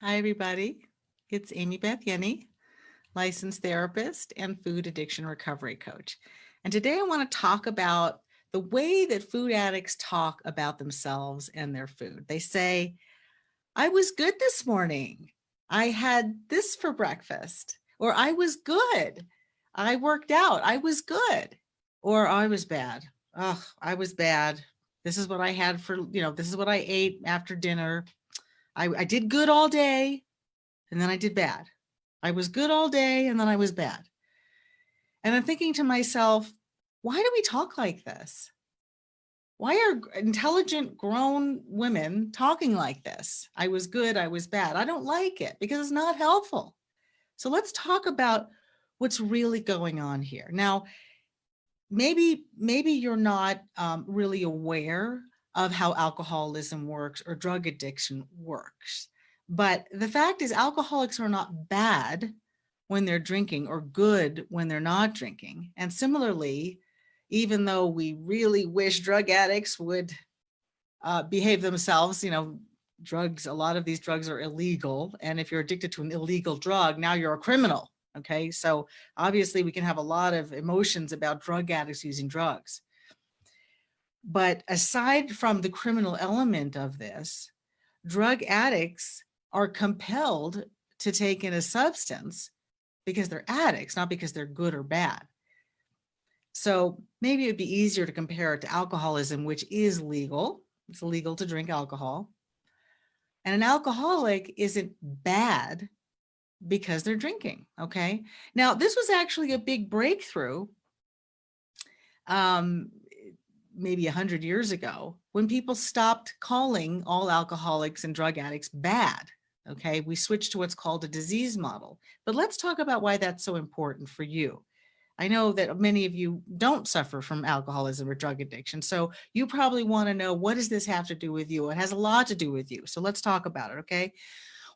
Hi, everybody. It's Amy Beth Yenny, licensed therapist and food addiction recovery coach. And today I want to talk about the way that food addicts talk about themselves and their food. They say, I was good this morning. I had this for breakfast, or I was good. I worked out. I was good, or I was bad. Oh, I was bad. This is what I had for, this is what I ate after dinner. I did good all day and then I did bad. I was good all day and then I was bad. And I'm thinking to myself, why do we talk like this? Why are intelligent grown women talking like this? I was good, I was bad. I don't like it because it's not helpful. So let's talk about what's really going on here. Now, maybe you're not really aware of how alcoholism works or drug addiction works. But the fact is, alcoholics are not bad when they're drinking or good when they're not drinking. And similarly, even though we really wish drug addicts would behave themselves, drugs, a lot of these drugs are illegal. And if you're addicted to an illegal drug, now you're a criminal. Okay, so obviously we can have a lot of emotions about drug addicts using drugs. But aside from the criminal element of this, drug addicts are compelled to take in a substance because they're addicts, not because they're good or bad. So maybe it'd be easier to compare it to alcoholism, which is legal. It's illegal to drink alcohol. And an alcoholic isn't bad because they're drinking, okay? Now, this was actually a big breakthrough maybe 100 years ago when people stopped calling all alcoholics and drug addicts bad, okay? We switched to what's called a disease model. But let's talk about why that's so important for you. I know that many of you don't suffer from alcoholism or drug addiction, so you probably want to know, what does this have to do with you? It has a lot to do with you, so let's talk about it, okay?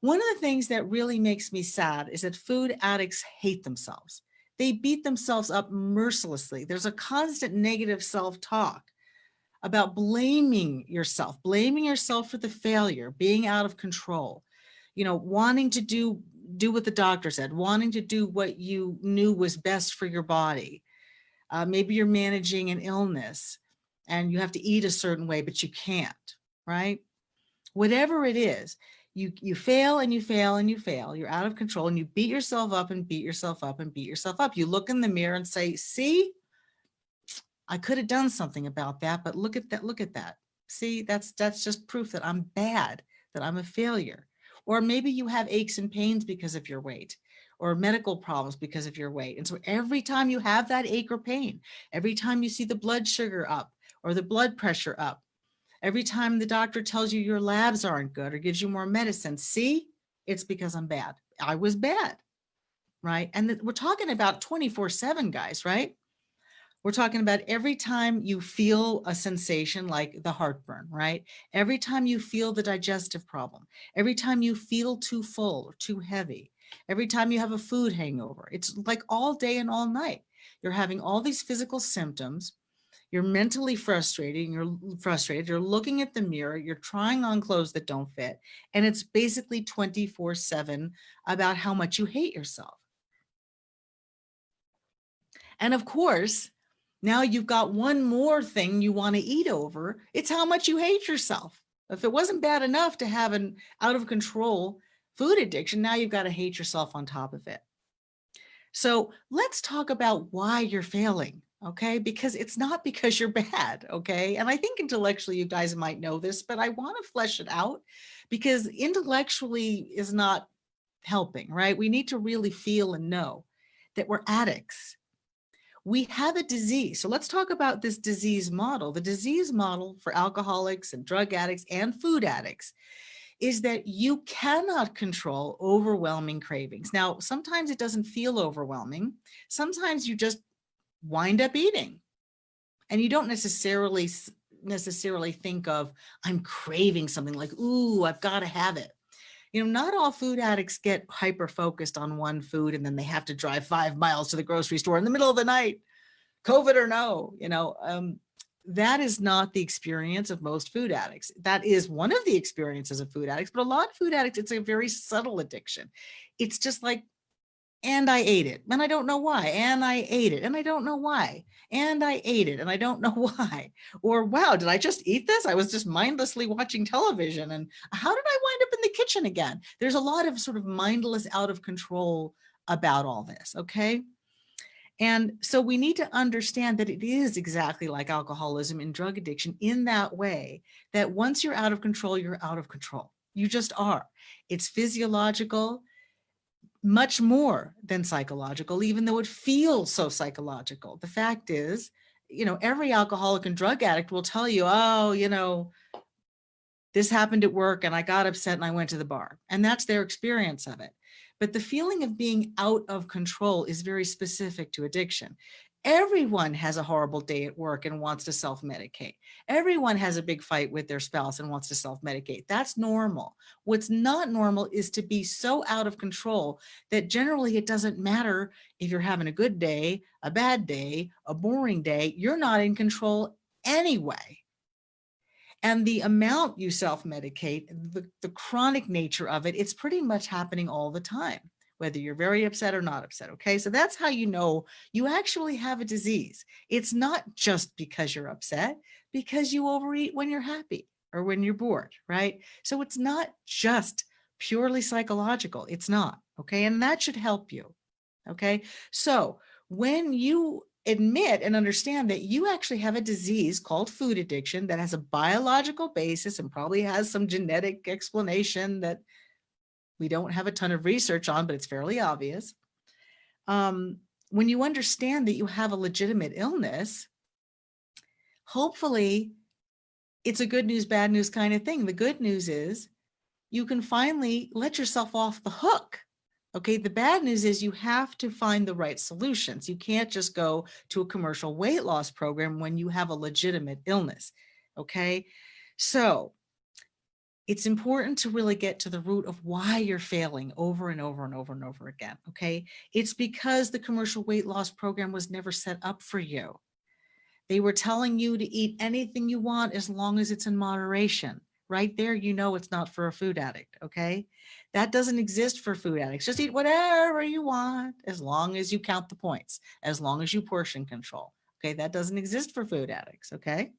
One of the things that really makes me sad is that food addicts hate themselves. They beat themselves up mercilessly. There's a constant negative self-talk about blaming yourself for the failure, being out of control, wanting to do what the doctor said, wanting to do what you knew was best for your body. Maybe you're managing an illness and you have to eat a certain way, but you can't, right? Whatever it is, you fail and you fail and you fail. You're out of control and you beat yourself up and beat yourself up and beat yourself up. You look in the mirror and say, see, I could have done something about that, but look at that, look at that. See, that's just proof that I'm bad, that I'm a failure. Or maybe you have aches and pains because of your weight, or medical problems because of your weight. And so every time you have that ache or pain, every time you see the blood sugar up or the blood pressure up, every time the doctor tells you your labs aren't good or gives you more medicine, see, it's because I'm bad. I was bad, right? And we're talking about 24/7, guys, right? We're talking about every time you feel a sensation like the heartburn, right? Every time you feel the digestive problem, every time you feel too full or too heavy, every time you have a food hangover, it's like all day and all night. You're having all these physical symptoms. You're mentally frustrated. You're looking at the mirror. You're trying on clothes that don't fit. And it's basically 24/7 about how much you hate yourself. And of course, now you've got one more thing you want to eat over. It's how much you hate yourself. If it wasn't bad enough to have an out of control food addiction, now you've got to hate yourself on top of it. So let's talk about why you're failing, okay? Because it's not because you're bad, okay? And I think intellectually you guys might know this, but I want to flesh it out because intellectually is not helping, right? We need to really feel and know that we're addicts. We have a disease. So let's talk about this disease model. The disease model for alcoholics and drug addicts and food addicts is that you cannot control overwhelming cravings. Now, sometimes it doesn't feel overwhelming. Sometimes you just wind up eating and you don't necessarily think of, I'm craving something like, ooh, I've got to have it. Not all food addicts get hyper focused on one food and then they have to drive 5 miles to the grocery store in the middle of the night, COVID or no, that is not the experience of most food addicts. That is one of the experiences of food addicts, but a lot of food addicts, it's a very subtle addiction. It's just like, and I ate it, and I don't know why, and I ate it, and I don't know why, and I ate it, and I don't know why. Or, wow, did I just eat this? I was just mindlessly watching television, and how did I wind up in the kitchen again? There's a lot of sort of mindless, out of control about all this, okay? And so we need to understand that it is exactly like alcoholism and drug addiction in that way, that once you're out of control, you're out of control. You just are. It's physiological, much more than psychological, even though it feels so psychological. The fact is, every alcoholic and drug addict will tell you, oh, this happened at work and I got upset and I went to the bar. And that's their experience of it. But the feeling of being out of control is very specific to addiction. Everyone has a horrible day at work and wants to self-medicate. Everyone has a big fight with their spouse and wants to self-medicate. That's normal. What's not normal is to be so out of control that generally it doesn't matter if you're having a good day, a bad day, a boring day, you're not in control anyway. And the amount you self-medicate, the chronic nature of it, it's pretty much happening all the time, whether you're very upset or not upset, okay? So that's how you know you actually have a disease. It's not just because you're upset, because you overeat when you're happy or when you're bored, right? So it's not just purely psychological. It's not, okay? And that should help you, okay? So when you admit and understand that you actually have a disease called food addiction that has a biological basis and probably has some genetic explanation that we don't have a ton of research on, but it's fairly obvious. When you understand that you have a legitimate illness, hopefully it's a good news, bad news kind of thing. The good news is you can finally let yourself off the hook. Okay, the bad news is you have to find the right solutions. You can't just go to a commercial weight loss program when you have a legitimate illness. Okay, so it's important to really get to the root of why you're failing over and over and over and over again. Okay, it's because the commercial weight loss program was never set up for you. They were telling you to eat anything you want as long as it's in moderation. Right there, it's not for a food addict, okay? That doesn't exist for food addicts. Just eat whatever you want as long as you count the points, as long as you portion control, okay? That doesn't exist for food addicts, okay?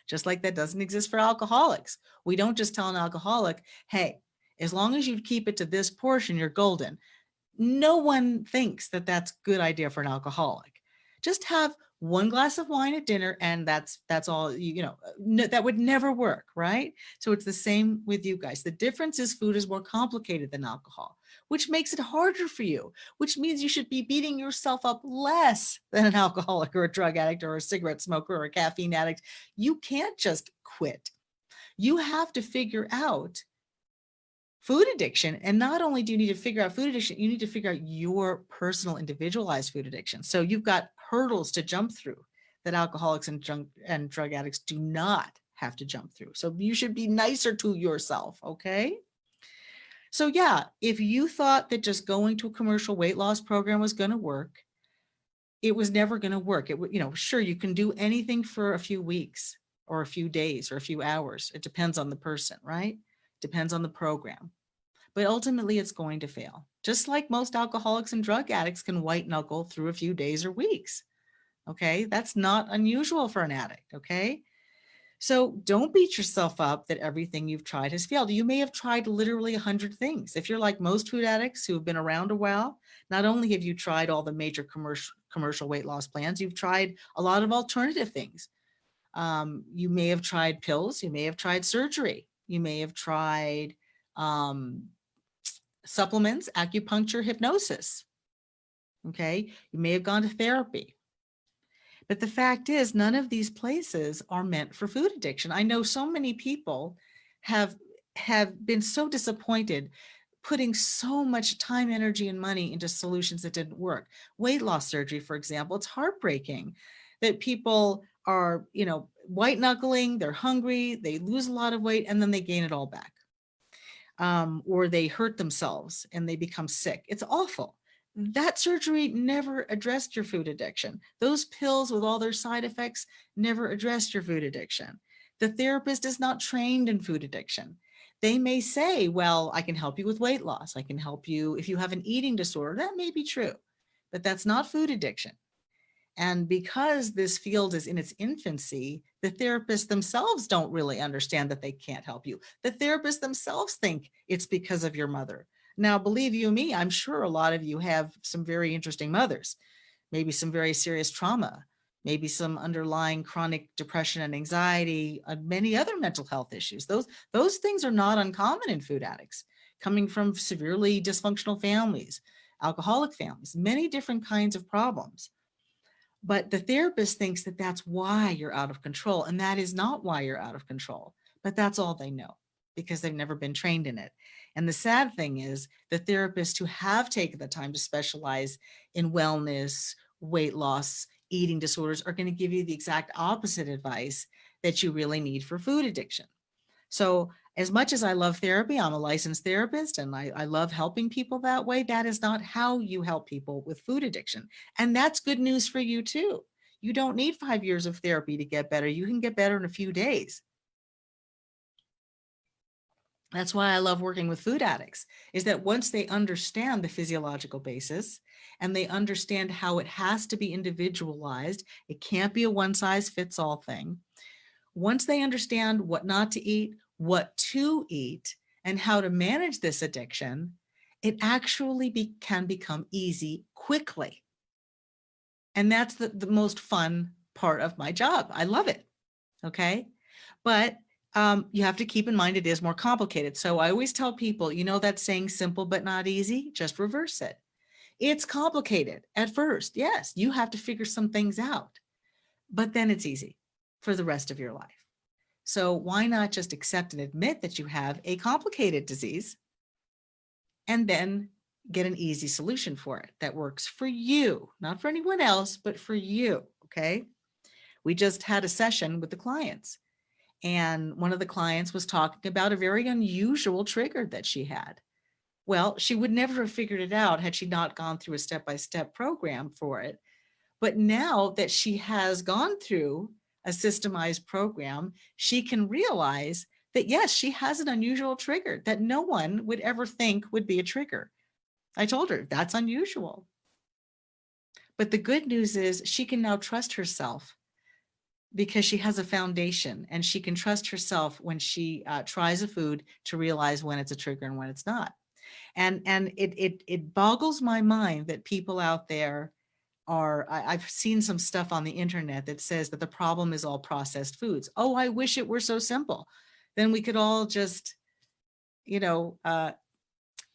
Just like that doesn't exist for alcoholics. We don't just tell an alcoholic, hey, as long as you keep it to this portion, you're golden. No one thinks that that's a good idea for an alcoholic. Just have one glass of wine at dinner and that's all, that would never work, right? So it's the same with you guys. The difference is food is more complicated than alcohol, which makes it harder for you, which means you should be beating yourself up less than an alcoholic or a drug addict or a cigarette smoker or a caffeine addict. You can't just quit. You have to figure out food addiction. And not only do you need to figure out food addiction, you need to figure out your personal individualized food addiction. So you've got hurdles to jump through that alcoholics and drug addicts do not have to jump through. So you should be nicer to yourself, okay? So yeah, if you thought that just going to a commercial weight loss program was going to work, it was never going to work. It would, sure, you can do anything for a few weeks or a few days or a few hours. It depends on the person, right? Depends on the program. But ultimately it's going to fail. Just like most alcoholics and drug addicts can white knuckle through a few days or weeks. Okay, that's not unusual for an addict, okay? So don't beat yourself up that everything you've tried has failed. You may have tried literally 100 things. If you're like most food addicts who have been around a while, not only have you tried all the major commercial weight loss plans, you've tried a lot of alternative things. You may have tried pills, you may have tried surgery, you may have tried supplements, acupuncture, hypnosis. Okay, you may have gone to therapy. But the fact is, none of these places are meant for food addiction. I know so many people have been so disappointed putting so much time, energy, and money into solutions that didn't work. Weight loss surgery, for example, it's heartbreaking that people are, white knuckling, they're hungry, they lose a lot of weight, and then they gain it all back. Or they hurt themselves and they become sick. It's awful. That surgery never addressed your food addiction. Those pills with all their side effects never addressed your food addiction. The therapist is not trained in food addiction. They may say, well, I can help you with weight loss. I can help you if you have an eating disorder. That may be true, but that's not food addiction. And because this field is in its infancy, the therapists themselves don't really understand that they can't help you. The therapists themselves think it's because of your mother. Now, believe you me, I'm sure a lot of you have some very interesting mothers, maybe some very serious trauma, maybe some underlying chronic depression and anxiety, many other mental health issues. Those things are not uncommon in food addicts, coming from severely dysfunctional families, alcoholic families, many different kinds of problems. But the therapist thinks that that's why you're out of control. And that is not why you're out of control, but that's all they know because they've never been trained in it. And the sad thing is the therapists who have taken the time to specialize in wellness, weight loss, eating disorders are going to give you the exact opposite advice that you really need for food addiction. So as much as I love therapy, I'm a licensed therapist and I love helping people that way. That is not how you help people with food addiction. And that's good news for you too. You don't need 5 years of therapy to get better. You can get better in a few days. That's why I love working with food addicts, is that once they understand the physiological basis and they understand how it has to be individualized, it can't be a one size fits all thing. Once they understand what not to eat, what to eat, and how to manage this addiction, it actually can become easy quickly. And that's the most fun part of my job. I love it. Okay. But you have to keep in mind it is more complicated. So I always tell people, you know, that saying simple but not easy, just reverse it. It's complicated at first. Yes, you have to figure some things out, but then it's easy for the rest of your life. So why not just accept and admit that you have a complicated disease and then get an easy solution for it that works for you, not for anyone else, but for you, okay? We just had a session with the clients and one of the clients was talking about a very unusual trigger that she had. Well, she would never have figured it out had she not gone through a step-by-step program for it. But now that she has gone through a systemized program, she can realize that yes, she has an unusual trigger that no one would ever think would be a trigger. I told her that's unusual. But the good news is she can now trust herself because she has a foundation and she can trust herself when she tries a food to realize when it's a trigger and when it's not. And it boggles my mind that people out there I've seen some stuff on the internet that says that the problem is all processed foods. Oh, I wish it were so simple. Then we could all just, you know,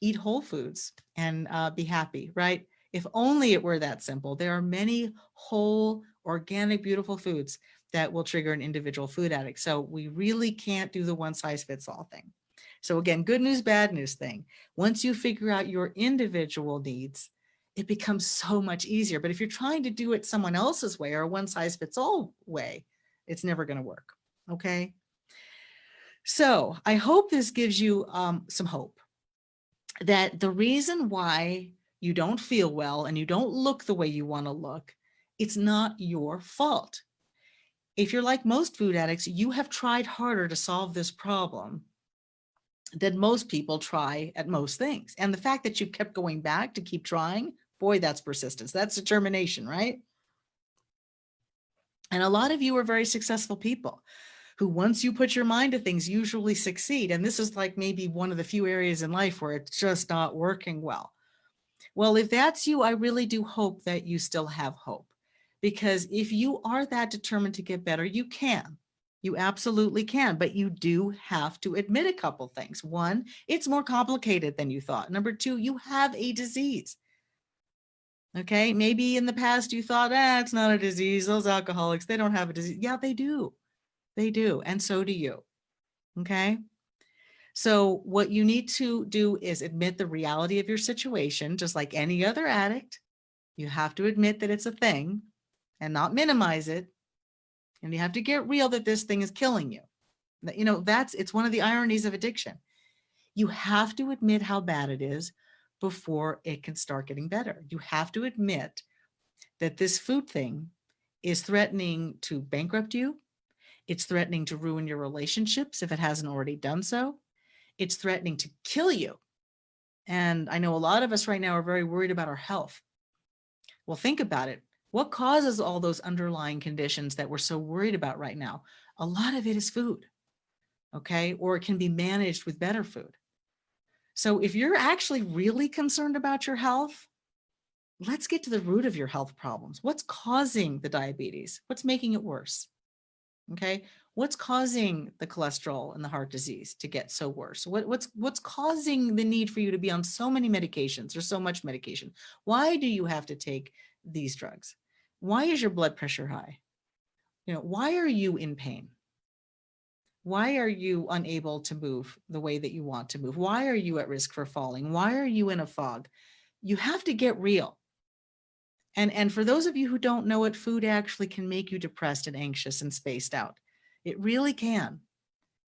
eat whole foods and be happy, right? If only it were that simple. There are many whole, organic, beautiful foods that will trigger an individual food addict. So we really can't do the one size fits all thing. So again, good news, bad news thing. Once you figure out your individual needs, it becomes so much easier. But if you're trying to do it someone else's way or a one size fits all way, it's never going to work. Okay. So I hope this gives you some hope that the reason why you don't feel well and you don't look the way you want to look, it's not your fault. If you're like most food addicts, you have tried harder to solve this problem than most people try at most things. And the fact that you kept going back to keep trying, boy, that's persistence. That's determination, right? And a lot of you are very successful people who, once you put your mind to things, usually succeed. And this is like maybe one of the few areas in life where it's just not working well. Well, if that's you, I really do hope that you still have hope, because if you are that determined to get better, you can. You absolutely can, but you do have to admit a couple things. One, it's more complicated than you thought. Number two, you have a disease. Okay, maybe in the past you thought, it's not a disease. Those alcoholics, they don't have a disease. Yeah, they do. They do, and so do you. Okay. So what you need to do is admit the reality of your situation, just like any other addict. You have to admit that it's a thing and not minimize it. And you have to get real that this thing is killing you. You know, it's one of the ironies of addiction. You have to admit how bad it is, before it can start getting better. You have to admit that this food thing is threatening to bankrupt you. It's threatening to ruin your relationships if it hasn't already done so. It's threatening to kill you. And I know a lot of us right now are very worried about our health. Well, think about it. What causes all those underlying conditions that we're so worried about right now? A lot of it is food, okay? Or it can be managed with better food. So if you're actually really concerned about your health, let's get to the root of your health problems. What's causing the diabetes? What's making it worse? Okay. What's causing the cholesterol and the heart disease to get so worse? What's causing the need for you to be on so many medications or so much medication? Why do you have to take these drugs? Why is your blood pressure high? Why are you in pain? Why are you unable to move the way that you want to move? Why are you at risk for falling? Why are you in a fog? You have to get real. And for those of you who don't know it, food actually can make you depressed and anxious and spaced out. It really can.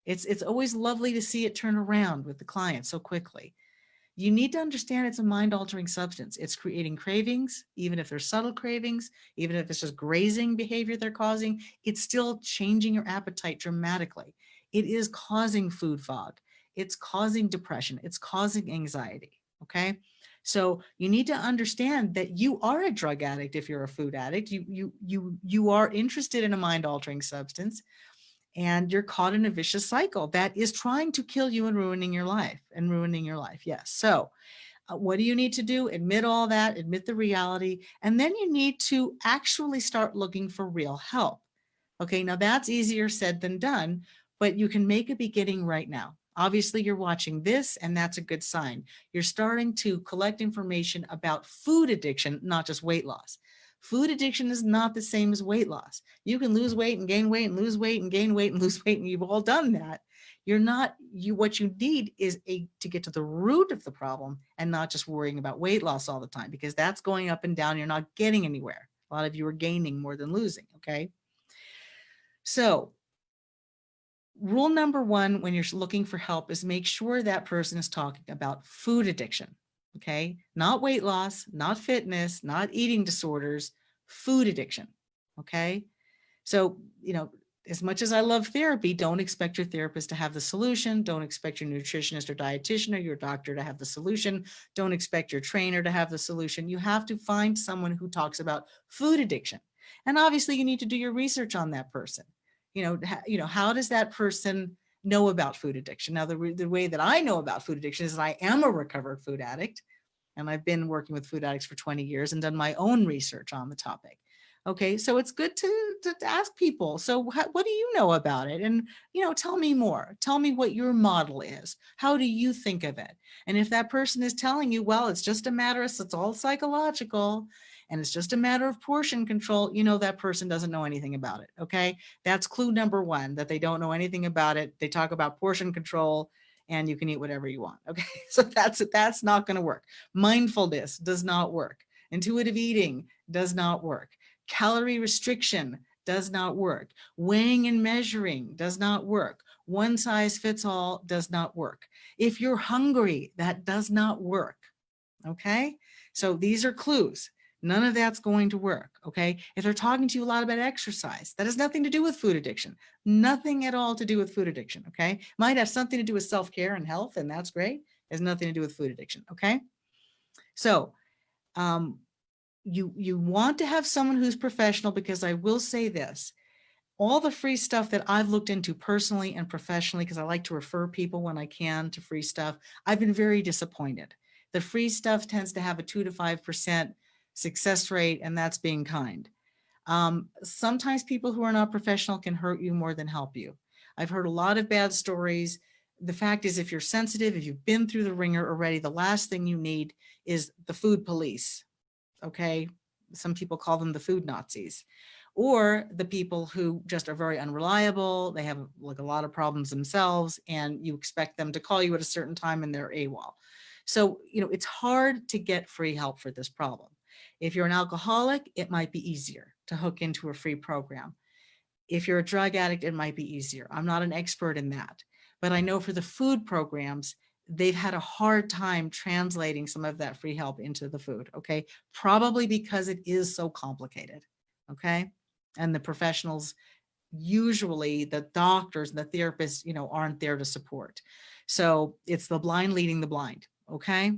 It's always lovely to see it turn around with the client so quickly. You need to understand it's a mind-altering substance. It's creating cravings, even if they're subtle cravings, even if it's just grazing behavior they're causing, it's still changing your appetite dramatically. It is causing food fog. It's causing depression. It's causing anxiety, okay? So you need to understand that you are a drug addict if you're a food addict. You are interested in a mind-altering substance, and you're caught in a vicious cycle that is trying to kill you and ruining your life. Yes. So what do you need to do? Admit all that, admit the reality, and then you need to actually start looking for real help. Okay, now that's easier said than done, but you can make a beginning right now. Obviously, you're watching this, and that's a good sign. You're starting to collect information about food addiction, not just weight loss. Food addiction is not the same as weight loss. You can lose weight and gain weight and lose weight and gain weight and lose weight, and you've all done that. What you need is to get to the root of the problem and not just worrying about weight loss all the time, because that's going up and down. You're not getting anywhere. A lot of you are gaining more than losing, okay? So rule number one, when you're looking for help, is make sure that person is talking about food addiction, okay? Not weight loss, not fitness, not eating disorders, food addiction, okay? So, as much as I love therapy, don't expect your therapist to have the solution. Don't expect your nutritionist or dietitian or your doctor to have the solution. Don't expect your trainer to have the solution. You have to find someone who talks about food addiction. And obviously you need to do your research on that person. How does that person know about food addiction? Now, the way that I know about food addiction is that I am a recovered food addict, and I've been working with food addicts for 20 years and done my own research on the topic. Okay, so it's good to ask people, so what do you know about it? And, tell me more. Tell me what your model is. How do you think of it? And if that person is telling you, well, it's just a matter of, it's all psychological, and it's just a matter of portion control, that person doesn't know anything about it, okay? That's clue number one, that they don't know anything about it. They talk about portion control, and you can eat whatever you want, okay? So that's not gonna work. Mindfulness does not work. Intuitive eating does not work. Calorie restriction does not work. Weighing and measuring does not work. One size fits all does not work. If you're hungry, that does not work, okay? So these are clues. None of that's going to work, okay? If they're talking to you a lot about exercise, that has nothing to do with food addiction. Nothing at all to do with food addiction, okay? Might have something to do with self-care and health, and that's great. It has nothing to do with food addiction, okay? So, you want to have someone who's professional, because I will say this, all the free stuff that I've looked into personally and professionally, because I like to refer people when I can to free stuff, I've been very disappointed. The free stuff tends to have a 2 to 5% success rate, and that's being kind. Sometimes people who are not professional can hurt you more than help you. I've heard a lot of bad stories. The fact is, if you're sensitive, if you've been through the ringer already, the last thing you need is the food police. Okay, some people call them the food Nazis, or the people who just are very unreliable. They have like a lot of problems themselves, and you expect them to call you at a certain time and they're AWOL. So, it's hard to get free help for this problem. If you're an alcoholic, it might be easier to hook into a free program. If you're a drug addict, it might be easier. I'm not an expert in that, but I know for the food programs, they've had a hard time translating some of that free help into the food. Okay. Probably because it is so complicated. Okay. And the professionals, usually the doctors and the therapists, aren't there to support. So it's the blind leading the blind. Okay.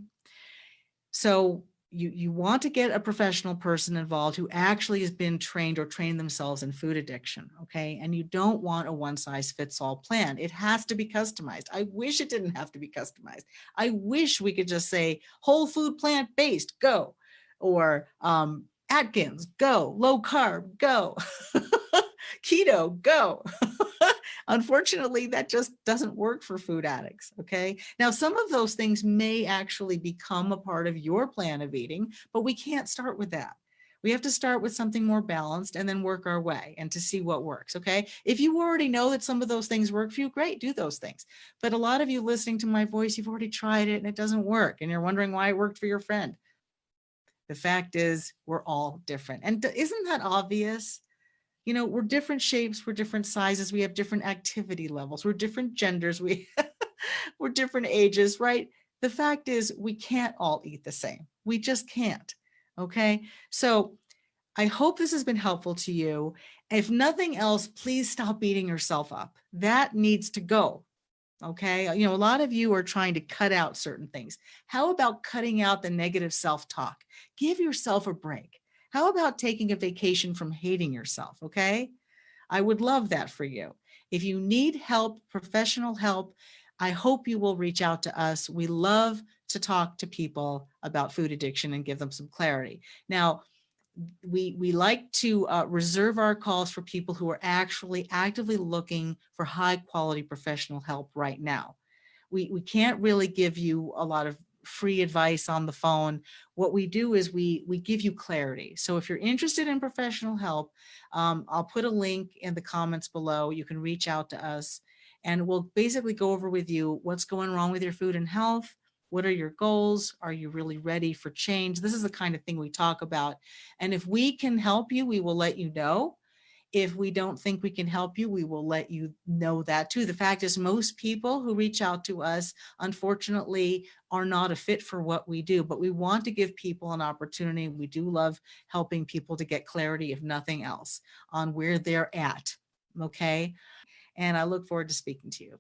So you want to get a professional person involved who actually has been trained or trained themselves in food addiction. Okay. And you don't want a one size fits all plan. It has to be customized. I wish it didn't have to be customized. I wish we could just say whole food, plant-based, go, or Atkins, go, low carb, go, keto, go. Unfortunately, that just doesn't work for food addicts. Okay. Now, some of those things may actually become a part of your plan of eating, but we can't start with that. We have to start with something more balanced and then work our way and to see what works. Okay. If you already know that some of those things work for you, great, do those things. But a lot of you listening to my voice, you've already tried it and it doesn't work. And you're wondering why it worked for your friend. The fact is, we're all different. And isn't that obvious? We're different shapes, we're different sizes, we have different activity levels, we're different genders, we're different ages, right? The fact is, we can't all eat the same. We just can't. Okay. So I hope this has been helpful to you. If nothing else, please stop beating yourself up. That needs to go. Okay. A lot of you are trying to cut out certain things. How about cutting out the negative self-talk? Give yourself a break. How about taking a vacation from hating yourself? Okay. I would love that for you. If you need help, professional help, I hope you will reach out to us. We love to talk to people about food addiction and give them some clarity. Now, we like to reserve our calls for people who are actually actively looking for high quality professional help right now. We can't really give you a lot of free advice on the phone. What we do is we give you clarity. So if you're interested in professional help, I'll put a link in the comments below. You can reach out to us and we'll basically go over with you what's going wrong with your food and health. What are your goals? Are you really ready for change? This is the kind of thing we talk about. And if we can help you, we will let you know. If we don't think we can help you, we will let you know that too. The fact is, most people who reach out to us, unfortunately, are not a fit for what we do, but we want to give people an opportunity. We do love helping people to get clarity, if nothing else, on where they're at. Okay. And I look forward to speaking to you.